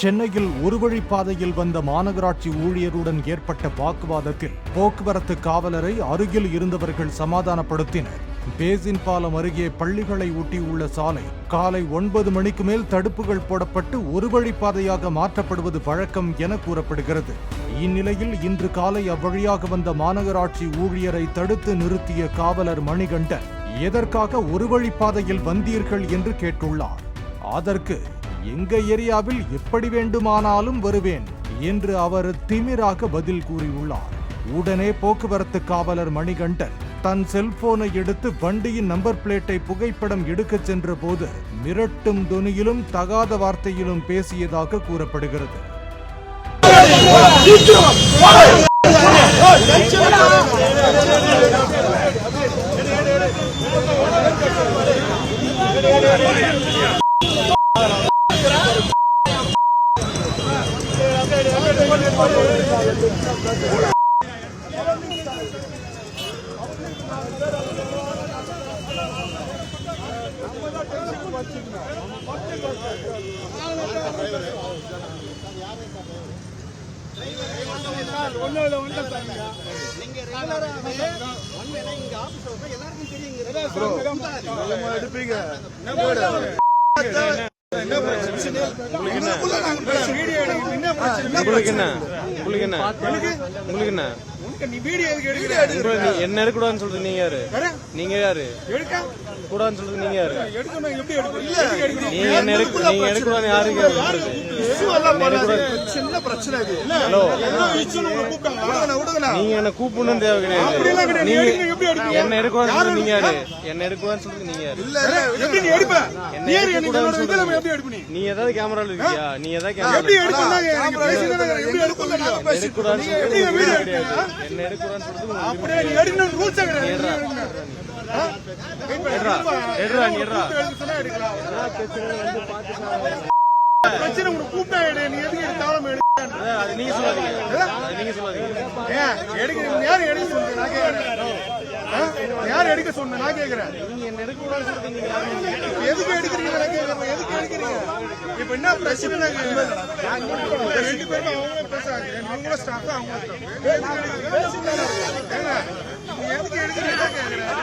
சென்னையில் ஒருவழிப்பாதையில் வந்த மாநகராட்சி ஊழியருடன் ஏற்பட்ட வாக்குவாதத்தில் போக்குவரத்து காவலரை அருகில் இருந்தவர்கள் சமாதானப்படுத்தினர். பேசின் பாலம் அருகே பள்ளிகளை ஒட்டியுள்ள சாலை காலை 9 மணிக்கு மேல் தடுப்புகள் போடப்பட்டு ஒருவழிப்பாதையாக மாற்றப்படுவது வழக்கம் என கூறப்படுகிறது. இந்நிலையில் இன்று காலை அவ்வழியாக வந்த மாநகராட்சி ஊழியரை தடுத்து நிறுத்திய காவலர் மணிகண்டன் எதற்காக ஒருவழிப்பாதையில் வந்தீர்கள் என்று கேட்டுள்ளார். அதற்கு எங்க ஏரியாவில் எப்படி வேண்டுமானாலும் வருவேன் என்று அவர் திமிராக பதில் கூறியுள்ளார். உடனே போக்குவரத்து காவலர் மணிகண்டன் தன் செல்போனை எடுத்து வண்டியின் நம்பர் பிளேட்டை புகைப்படம் எடுக்கச் சென்ற போது மிரட்டும் தொனியிலும் தகாத வார்த்தையிலும் பேசியதாக கூறப்படுகிறது. என்ன எடுக்கூடாதுன்னு சொல்றது நீங்க யாரு? நீங்க யாரு கூடாதுன்னு சொல்றது நீங்க யாரு? நீங்க என்ன எடுக்கூடாது யாருக்கு? நீங்க என்ன கூப்பிடணும் தேவை கிடையாது. என்ன எடுக்கூடாதுன்னு நீங்க யாரு? என்ன எடுக்கூடாதுன்னு சொல்றது நீங்க யாரு? நீ ஏதாவது கேமரால இருக்கியா? நீ ஏதாவது என்ன எடுக்கூடாதுன்னு நீங்க யார் எடுக்க சொன்ன? நான் கேக்குறேன். எதுக்கு எடுக்கிறீங்க? இப்ப என்ன பிரச்சனை? ரெண்டு பேரும் அவங்க பேசுறாங்க. எதுக்கு எடுக்கிறீங்க கேக்குறேன்.